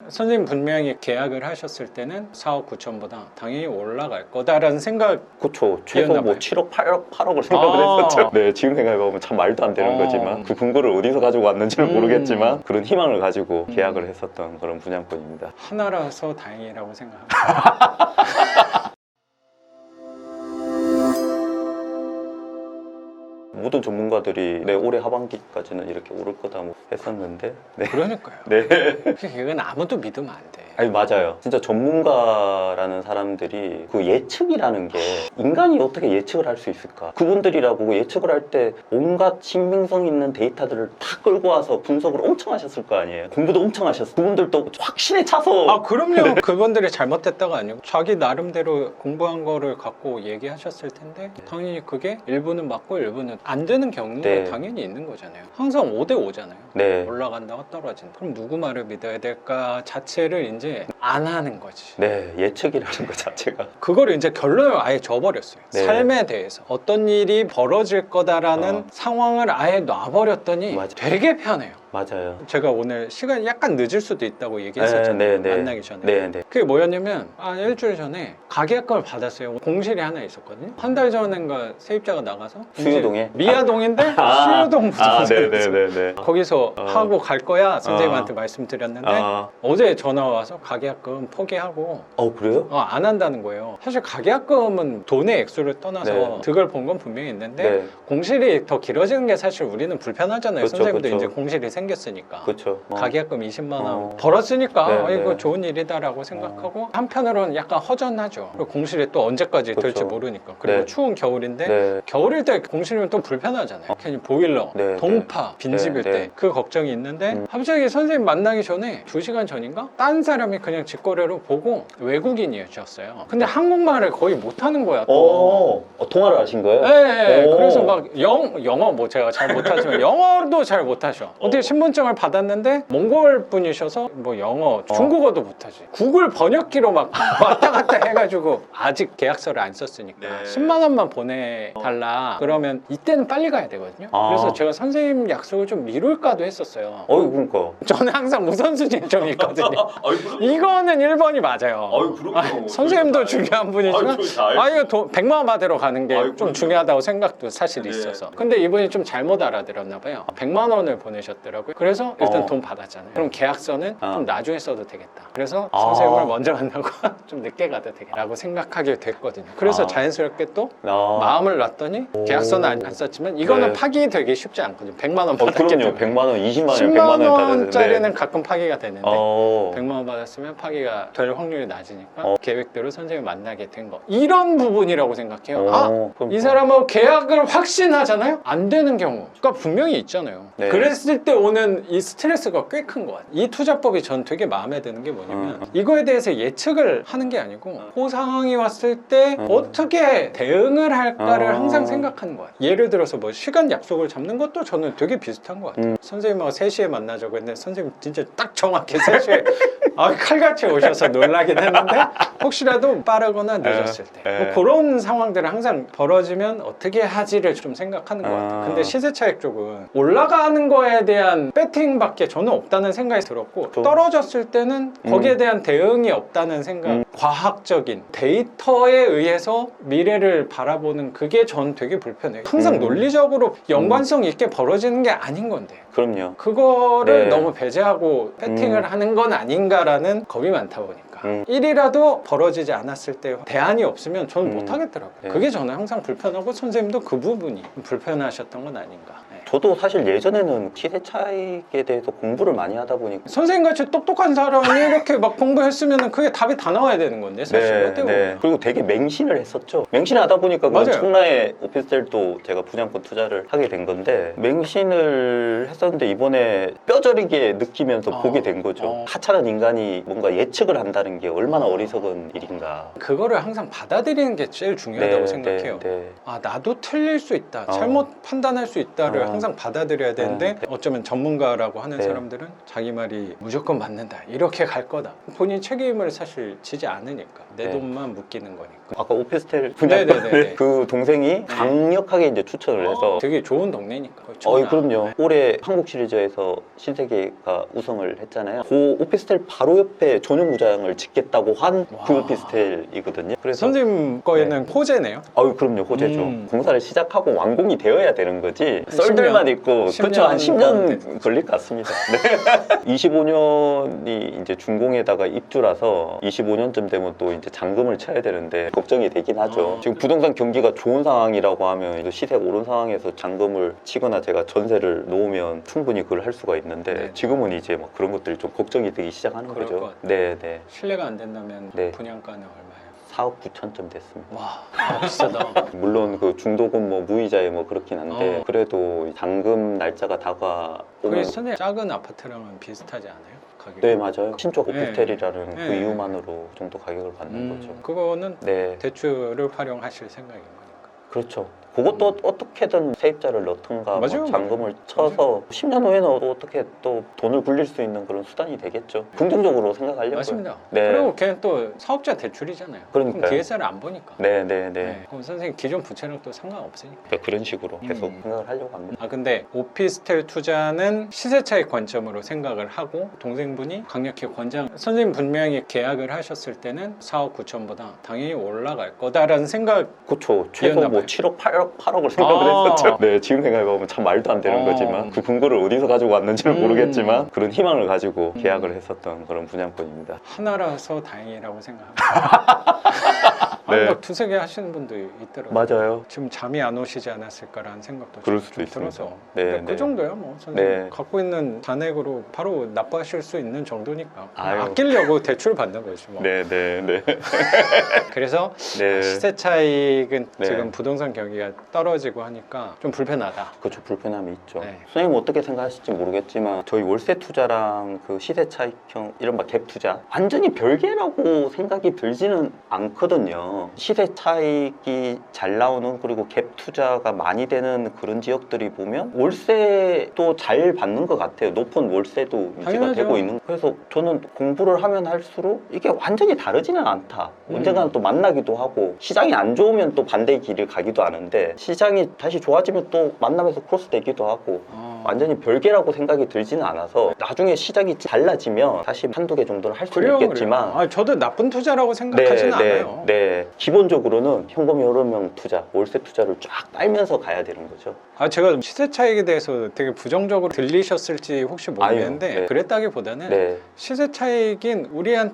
선생님 분명히 계약을 하셨을 때는 4억 9천보다 당연히 올라갈 거다라는 생각. 그쵸. 최소 이었나 뭐 봐요. 7억, 8억을 생각을 했었죠. 네, 지금 생각해보면 참 말도 안 되는 거지만 그 근거를 어디서 가지고 왔는지는 모르겠지만 그런 희망을 가지고 계약을 했었던 그런 분양권입니다. 하나라서 다행이라고 생각합니다. 모든 전문가들이 네, 올해 하반기까지는 이렇게 오를 거다 뭐 했었는데 네. 그러니까요. 네. 이건 아무도 믿으면 안 돼. 아니 맞아요. 진짜 전문가라는 사람들이 그 예측이라는 게 인간이 어떻게 예측을 할 수 있을까? 그분들이라고 예측을 할 때 온갖 신빙성 있는 데이터들을 다 끌고 와서 분석을 엄청 하셨을 거 아니에요. 공부도 엄청 하셨어요. 그분들도 확신에 차서 아 그럼요. 그분들이 잘못됐다가 아니고 자기 나름대로 공부한 거를 갖고 얘기하셨을 텐데 당연히 그게 일부는 맞고 일부는 안 되는 경우가 네. 당연히 있는 거잖아요. 항상 5대 5잖아요. 네. 올라간다고 떨어진다. 그럼 누구 말을 믿어야 될까 자체를 이제 안 하는 거지. 네, 예측이라는 것 자체가 그거를 이제 결론을 아예 줘버렸어요. 네. 삶에 대해서 어떤 일이 벌어질 거다라는 상황을 아예 놔버렸더니 맞아. 되게 편해요. 맞아요. 제가 오늘 시간이 약간 늦을 수도 있다고 얘기했었잖아요. 만나기 전에. 네. 그게 뭐였냐면 일주일 전에 가계약금을 받았어요. 공실이 하나 있었거든요. 한 달 전인가 세입자가 나가서 수유동에? 미아동인데 수유동 부동산에 네네네네. 거기서 하고 갈 거야 선생님한테 말씀드렸는데 어제 전화 와서 가계약금 포기하고 그래요? 안 한다는 거예요. 사실 가계약금은 돈의 액수를 떠나서 네. 득을 본 건 분명히 있는데 네. 공실이 더 길어지는 게 사실 우리는 불편하잖아요. 그쵸, 선생님도 그쵸. 이제 공실이 생겼으니까 그렇죠. 가계약금 20만 원 벌었으니까 네, 이거 네. 좋은 일이다라고 생각하고 한편으로는 약간 허전하죠. 그리고 공실이 또 언제까지 그쵸. 될지 모르니까. 그리고 네. 추운 겨울인데 네. 겨울일 때 공실이면 또 불편하잖아요. 괜히 보일러, 네, 동파, 빈집일 네, 때 네. 그 걱정이 있는데 갑자기 선생님 만나기 전에 2시간 전인가? 딴 사람이 그냥 직거래로 보고 외국인이었어요. 근데 한국말을 거의 못하는 거야 또. 통화를 하신 거예요? 네, 오. 그래서 막 영어 뭐 제가 잘 못하지만 영어도 잘 못하셔. 어떻게 신분증을 받았는데 몽골 분이셔서 뭐 영어, 중국어도 못하지. 구글 번역기로 막 왔다 갔다 해가지고 아직 계약서를 안 썼으니까 네. 10만 원만 보내달라. 그러면 이때는 빨리 가야 되거든요. 그래서 제가 선생님 약속을 좀 미룰까도 했었어요. 그러니까. 저는 항상 우선순위 좀 있거든요. 이거는 1번이 맞아요. 선생님도 중요한 분이지만 이거 100만 원 받으러 가는 게 좀 중요하다고 생각도 사실 있어서. 근데 이분이 좀 잘못 알아들었나 봐요. 100만 원을 보내셨더라고요. 그래서 일단 돈 받았잖아요. 그럼 계약서는 좀 나중에 써도 되겠다. 그래서 선생님을 먼저 만나고 좀 늦게 가도 되겠다라고 생각하게 됐거든요. 그래서 자연스럽게 또 마음을 놨더니 계약서는 안 썼지만 이거는 네. 파기되기 쉽지 않거든요. 100만 원 받았기 그럼요. 때문에. 100만 원, 20만 원, 100만 10만 원 원짜리는 가끔 파기가 되는데 100만 어. 원 받았으면 파기가 될 확률이 낮으니까 계획대로 선생님을 만나게 된 거. 이런 부분이라고 생각해요. 이 사람은 계약을 확신하잖아요? 안 되는 경우가 분명히 있잖아요. 네. 그랬을 때 오는 이 스트레스가 꽤 큰 것 같아요. 이 투자법이 전 되게 마음에 드는 게 뭐냐면 이거에 대해서 예측을 하는 게 아니고 그 상황이 왔을 때 어떻게 대응을 할까를 항상 생각하는 것 같아요. 예를 들어서 뭐 시간 약속을 잡는 것도 저는 되게 비슷한 것 같아요. 선생님하고 3시에 만나자고 했는데 선생님 진짜 딱 정확히 3시에 칼같이 오셔서 놀라긴 했는데 혹시라도 빠르거나 늦었을 때 뭐 그런 상황들은 항상 벌어지면 어떻게 하지를 좀 생각하는 것 같아요. 근데 시세 차익 쪽은 올라가는 거에 대한 배팅밖에 저는 없다는 생각이 들었고 떨어졌을 때는 거기에 대한 대응이 없다는 생각, 과학적인 데이터에 의해서 미래를 바라보는 그게 전 되게 불편해요. 항상 논리적으로 연관성 있게 벌어지는 게 아닌 건데 그럼요. 그거를 너무 배제하고 배팅을 하는 건 아닌가라는 겁이 많다 보니까 1이라도 벌어지지 않았을 때 대안이 없으면 저는 못 하겠더라고요. 그게 저는 항상 불편하고 선생님도 그 부분이 불편하셨던 건 아닌가. 저도 사실 예전에는 시세 차익에 대해서 공부를 많이 하다 보니까 선생님같이 똑똑한 사람이 이렇게 막 공부했으면 그게 답이 다 나와야 되는 건데 사실 어떻게 보면. 그리고 되게 맹신을 했었죠. 맹신을 하다 보니까 그 맞아요. 청라의 오피스텔도 제가 분양권 투자를 하게 된 건데 맹신을 했었는데 이번에 뼈저리게 느끼면서 보게 된 거죠. 하찮은 인간이 뭔가 예측을 한다는 한다는 게 얼마나 어리석은 일인가. 그거를 항상 받아들이는 게 제일 중요하다고 생각해요. 네. 아, 나도 틀릴 수 있다, 잘못 판단할 수 있다를 항상 받아들여야 되는데 어쩌면 전문가라고 하는 네. 사람들은 자기 말이 무조건 맞는다, 이렇게 갈 거다. 본인 책임을 사실 지지 않으니까 내 네. 돈만 묶이는 거니까. 아까 오피스텔 네네네네. 분야 그 동생이 강력하게 이제 추천을 해서 되게 좋은 동네니까. 거의 그럼요. 올해 한국 시리즈에서 신세계가 우승을 했잖아요. 그 오피스텔 바로 옆에 전용구장을 짓겠다고 한 그 와. 오피스텔이거든요. 그래서 선생님 거에는 호재네요. 그럼요. 호재죠. 음. 공사를 시작하고 완공이 되어야 되는 거지. 썰들만 있고 10년 그렇죠. 한 10년 됐- 걸릴 것 같습니다. 네. 25년이 이제 준공에다가 입주라서 25년쯤 되면 또 이제 잔금을 쳐야 되는데 걱정이 되긴 하죠. 지금 부동산 경기가 좋은 상황이라고 하면 시세가 오른 상황에서 잔금을 치거나 제가 전세를 놓으면 충분히 그걸 할 수가 있는데 네. 지금은 이제 막 그런 것들이 좀 걱정이 되기 시작하는 그럴 것 거죠. 같아요. 네. 신뢰가 안 된다면 네. 분양가는 얼마예요? 4억 9천쯤 됐습니다. 와, 비싸다. 물론 그 중도금 뭐 무이자에 뭐 그렇긴 한데 어. 그래도 잔금 날짜가 거기 다가오면 선생님 작은 아파트랑은 비슷하지 않아요? 가격이? 네 맞아요. 신축 네. 오피스텔이라는 그 네. 이유만으로 그 정도 가격을 받는 거죠. 그거는 네, 대출을 활용하실 생각인 거니까. 그렇죠. 그것도 어떻게든 세입자를 넣던가 맞아요. 뭐 잔금을 쳐서 10년 후에는 어떻게 또 돈을 굴릴 수 있는 그런 수단이 되겠죠. 긍정적으로 생각하려고요. 맞습니다. 네. 그리고 걔는 또 사업자 대출이잖아요. 그러니까요. 그럼 DSR을 안 보니까. 네. 그럼 선생님 기존 부채랑 또 상관없으니까. 그러니까 그런 식으로 계속 음. 생각을 하려고 합니다. 아, 근데 오피스텔 투자는 시세 차익 관점으로 생각을 하고 동생분이 강력히 권장. 선생님 분명히 계약을 하셨을 때는 4억 9천보다 당연히 올라갈 거다라는 생각. 그렇죠. 최소 이었나 뭐 봐요. 7억, 8억을 생각을 했었죠. 네, 지금 생각해보면 참 말도 안 되는 거지만 그 근거를 어디서 가지고 왔는지는 모르겠지만 그런 희망을 가지고 계약을 했었던 그런 분양권입니다. 하나라서 다행이라고 생각합니다. 네. 막 두세 개 하시는 분도 있더라고요. 맞아요. 지금 잠이 안 오시지 않았을까라는 생각도 그럴 좀 수도 있습니다. 들어서. 네, 근데 그 네. 정도야 뭐 선생님 네. 갖고 있는 잔액으로 바로 납부하실 수 있는 정도니까 아유. 아끼려고 대출 받는 거지 뭐. 네. 그래서 네. 시세 차익은 네. 지금 부동산 경기가 떨어지고 하니까 좀 불편하다. 그렇죠. 불편함이 있죠. 네. 선생님 어떻게 생각하실지 모르겠지만 저희 월세 투자랑 그 시세 차익형 이른바 갭 투자 완전히 별개라고 생각이 들지는 않거든요. 시세 차익이 잘 나오는 그리고 갭 투자가 많이 되는 그런 지역들이 보면 월세도 잘 받는 것 같아요. 높은 월세도 유지가 당연하죠. 되고 있는. 그래서 저는 공부를 하면 할수록 이게 완전히 다르지는 않다. 언젠가는 또 만나기도 하고 시장이 안 좋으면 또 반대의 길을 가기도 하는데 시장이 다시 좋아지면 또 만나면서 크로스 되기도 하고 완전히 별개라고 생각이 들지는 않아서 나중에 시장이 달라지면 다시 한두 개 정도는 할 수는 있겠지만 아, 저도 나쁜 투자라고 생각하지는 않아요. 네. 기본적으로는 현금 여러명 투자, 월세 투자를 쫙 빨면서 가야 되는 거죠. 아, 제가 시세 차익에 대해서 되게 부정적으로 들리셨을지 혹시 모르겠는데 아유, 네. 그랬다기보다는 네. 시세 차익인 우리한테